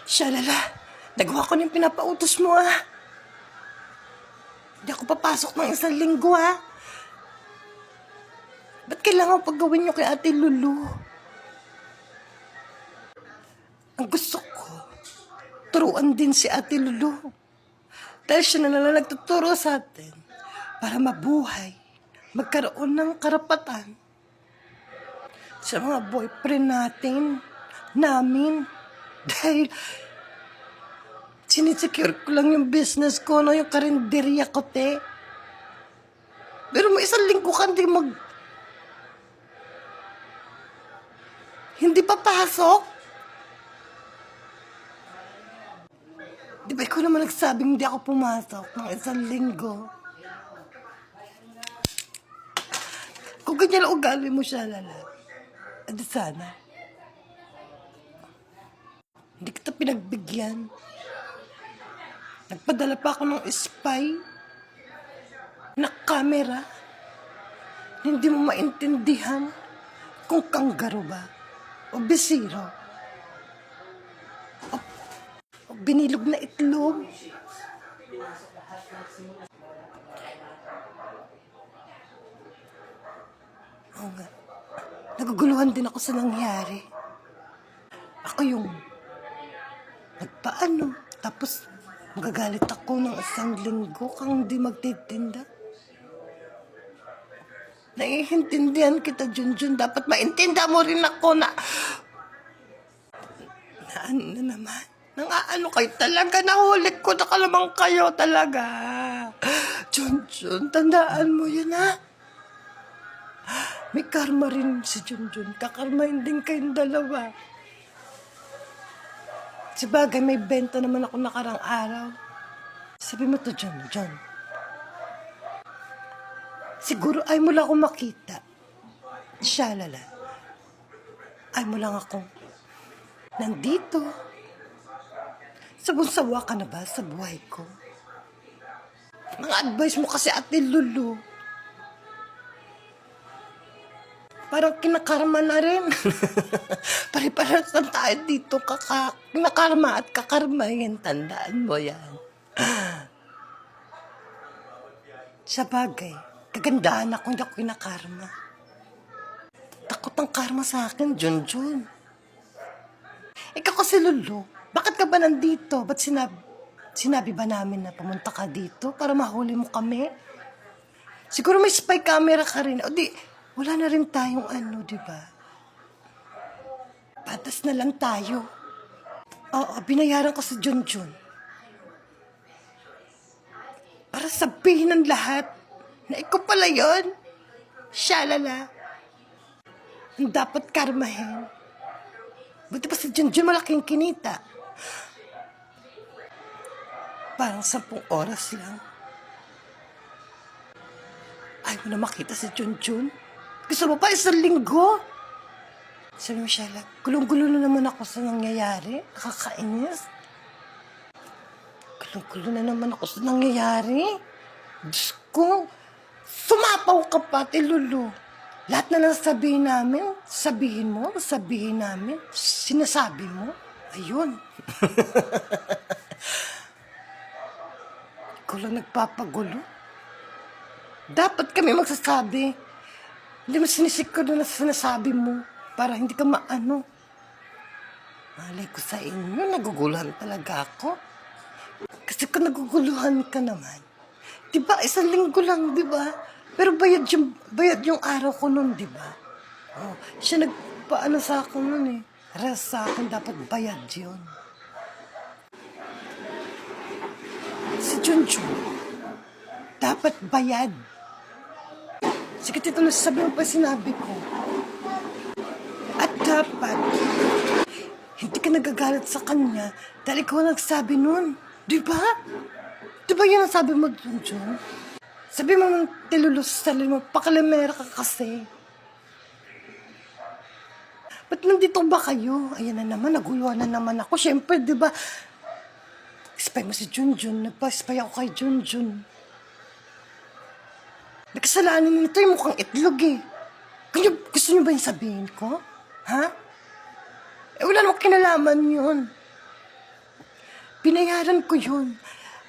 Shalala, nagawa ko na yung pinapautos mo ah. Hindi ako papasok ng isang linggo ah. Ba't kailangan pagawin niyo kay Ate Lulu? Ang gusto ko, turuan din si Ate Lulu. Dahil siya na lang nagtuturo sa atin para mabuhay, magkaroon ng karapatan sa mga boyfriend namin. Dahil sinisecure ko lang yung business ko, no, yung karinderya ko, te. Pero may isang linggo ka hindi papasok. Di ba ikaw naman nagsabing hindi ako pumasok ng isang linggo? Kung ganyan lang ugali mo siya, Lala, edi sana hindi kita pinagbigyan. Nagpadala pa ako ng spy na camera. Hindi mo maintindihan kung kanggaro ba o bisiro o binilog na itlog. Oo nga, naguguluhan din ako sa nangyari. Ako yung nagpaano, tapos magagalit ako ng isang linggo kang hindi magtitinda. Naiintindihan kita, Junjun. Dapat maintindihan mo rin ako na ano na naman. Nang-aano kayo talaga. Nahulik ko na kalamang kayo talaga. Junjun, tandaan mo yun ha. May karma rin si Junjun. Kakarmahin din kayong dalawa. Sabagay, may benta naman ako nakarang araw. Sabi mo to, Junjun. Siguro ay mo lang akong makita. Shalala. Ay mo lang akong nandito. Sabon-sawa ka na ba sa buhay ko? Mga advice mo kasi, Ate Lulu. Parang kinakarma na rin. Pare-parasan tayo dito. Kinakarma at kakarmahin. Tandaan mo yan. Sa bagay, kagandahan ako, hindi ako kinakarma. Takot ang karma sa akin, Junjun. Ikaw kasi, Lulu, bakit ka ba nandito? Ba't sinabi ba namin na pumunta ka dito para mahuli mo kami? Siguro may spy camera ka rin. O di, wala na rin tayong di ba? Patas na lang tayo. Oo, binayaran ko sa Junjun. Para sabihin ng lahat na ikaw pala yun. Shalala. Ang dapat karmahin. Buti pa si Junjun malaking kinita. Parang 10 oras lang. Ayaw mo na makita si Junjun. Gusto mo pa isang linggo? Sabi mo, Shala, gulong-gulo na naman ako sa nangyayari. Nakakainis. Gulong-gulo na naman ako sa nangyayari. Diyos ko, sumapaw ka pa, Lulu. Lahat na lang sabihin namin, sabihin namin, sinasabi mo. Ayun. Ikaw lang nagpapagulo. Dapat kami magsasabi. Hindi mo sinisikod na sinasabi mo para hindi ka maano. Malay ko sa inyo, naguguluhan talaga ako. Kasi kung naguguluhan ka naman, di ba, isang linggo lang, di ba? Pero bayad yung araw ko nun, di ba? Oh, siya nagpaano sa akin nun eh. Res sa akin, dapat bayad yun. Si Junjun, dapat bayad. Sige, Tito, nasasabi mo pa sinabi ko. At dapat, hindi ka nagagalit sa kanya dahil ikaw nagsabi nun. Di ba? Di ba yun ang sabi mo, Junjun? Sabi mo ng tilulus sa sarili mo, pakalamera ka kasi. Ba't nandito ba kayo? Ayan na naman, naguluhan na naman ako. Siyempre, di ba? Spy mo si Junjun. Nagpa-spy ako kay Junjun. Nakasalanan nito yung mukhang itlog eh. Gusto niyo ba yung sabihin ko? Ha? Eh, wala namang kinalaman yun. Binayaran ko yun.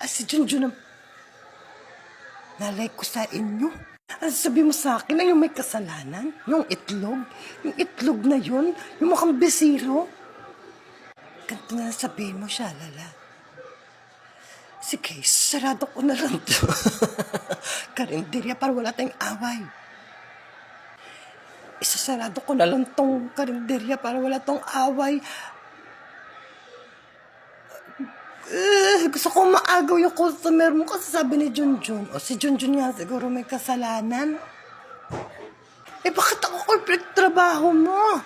Si Junjun ang nalay ko sa inyo. Sabi mo sa akin na yung may kasalanan? Yung itlog? Yung itlog na yun? Yung mukhang besiro? Ganito na sabihin mo siya, Lala. Sige, sarado ko na lang to. Karinderya para wala tayong away. Isasarado ko na lang tong karinderya para wala tong away. Gusto ko maagaw yung customer mo kasi sabi ni Junjun. O si Junjun nga siguro may kasalanan. Bakit ako corporate trabaho mo?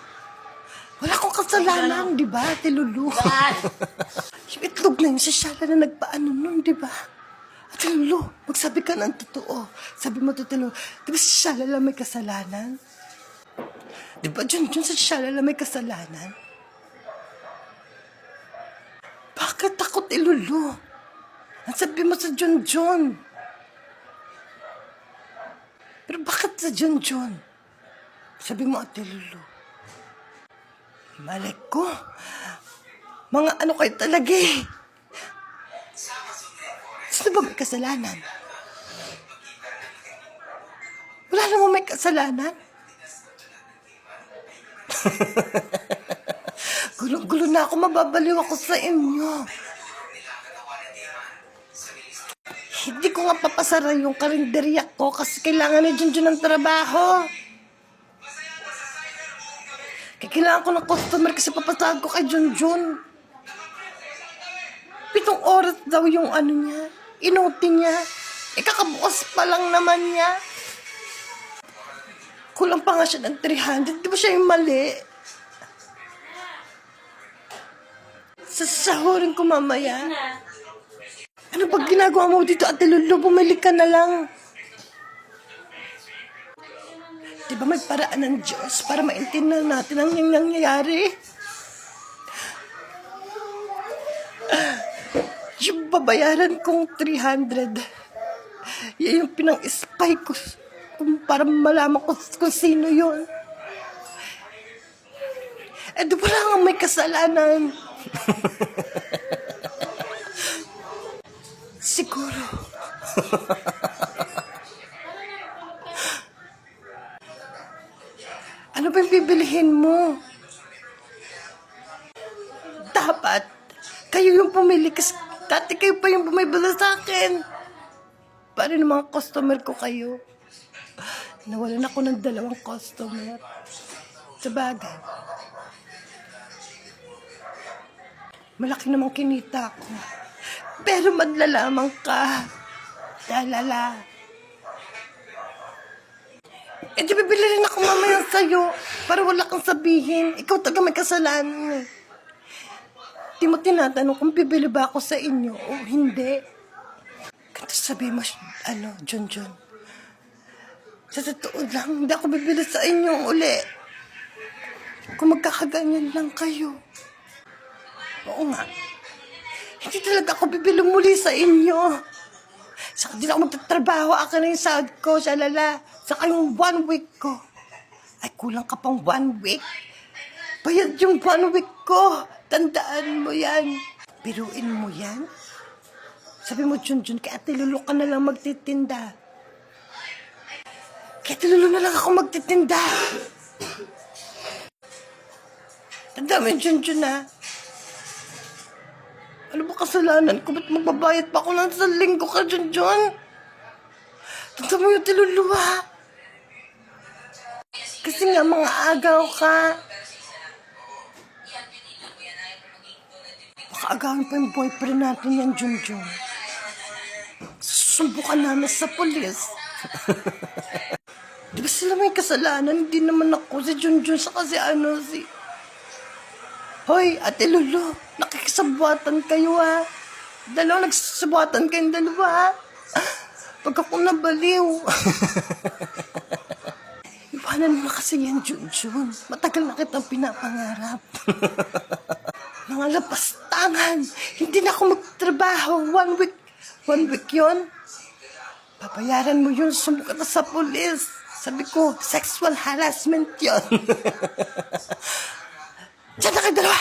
Wala akong kasalanan, di ba, Ate Lulu? Yung itlog na yun, si Shala na nagpaano nun, di ba? Ate Lulu, magsabi ka ng totoo. Sabi mo, Ate Lulu, di ba si Shala lang may kasalanan? Di ba, Junjun, si Shala lang may kasalanan? Bakit ako, Ate Lulu? Ang sabi mo sa Junjun. Pero bakit sa Junjun? Sabi mo, Ate Lulu. Malay ko. Mga ano kayo talaga eh. Sino ba may kasalanan? Wala namang may kasalanan. Gulo-gulo na ako, mababaliw ako sa inyo. Hindi ko nga papasara yung karinderya ko kasi kailangan ni Junjun ng trabaho. Kailangan ko ng customer kasi papasahod ko kay Junjun. 7 oras daw yung ano niya, inuti niya. Kakabukas pa lang naman niya. Kulang pa nga siya ng 300. Di ba siya yung mali? Sasahurin ko mamaya. Ano ba ginagawa mo dito, Ate Lulu? Bumili ka na lang. Di ba may paraan ng Diyos para maintindihan natin ang nangyayari? Yung babayaran kong 300, yan yung pinang-spy ko para malaman ko kung sino yun. Di ba lang may kasalanan? Siguro. Ano ba yung bibilihin mo? Dapat, kayo yung pumili kasi dati kayo pa yung bumibili sa akin. Para ng mga customer ko kayo. Nawalan ako ng 2 customer. Sabagay. Malaki namang kinita ko. Pero madlalamang ka. Dalala. Di bibili rin ako mamaya sa'yo para wala kang sabihin. Ikaw talaga may kasalanan. Di mo tinatanong kung bibili ba ako sa inyo o hindi. Ganito sabi mo, Junjun. Sa totoo lang, hindi ako bibili sa inyo uli. Kung magkakaganyan lang kayo. Oo nga. Hindi talaga ako bibili muli sa inyo. Saka din ako magtatrabaho. Akin na yung sahod ko, Shalala. Saka yung 1 week ko. Ay, kulang ka pang 1 week. Bayad yung 1 week ko. Tandaan mo yan. Biruin mo yan. Sabi mo, Junjun, kay Ate Lulu ka na lang magtitinda. Kay Ate Lulu na lang ako magtitinda. Tandaan mo yung Junjun, ha? Ano ba kasalanan ko? Ba't magbabayad pa ako ng 1 linggo ka, Junjun? Tandaan mo yung Ate Lulu, ha? Kasi nga, mga agaw ka. Baka agawin pa yung boyfriend natin yan, Junjun. Susubukan namin sa polis. Di ba sila may kasalanan? Hindi naman ako si Junjun sa kasi si... Hoy, Ate Lulu, nakikisabuatan kayo, ha? Nagsasabuatan kayong dalawa, ha? Pag ako nabaliw. Iwanan mo na kasi yan, Junjun. Matagal na kitang pinapangarap. Mga lapastangan. Hindi na ako magtrabaho. 1 week. 1 week yun. Papayaran mo yun. Sumukat na sa polis. Sabi ko, sexual harassment yun. Diyan na kayo dalawa.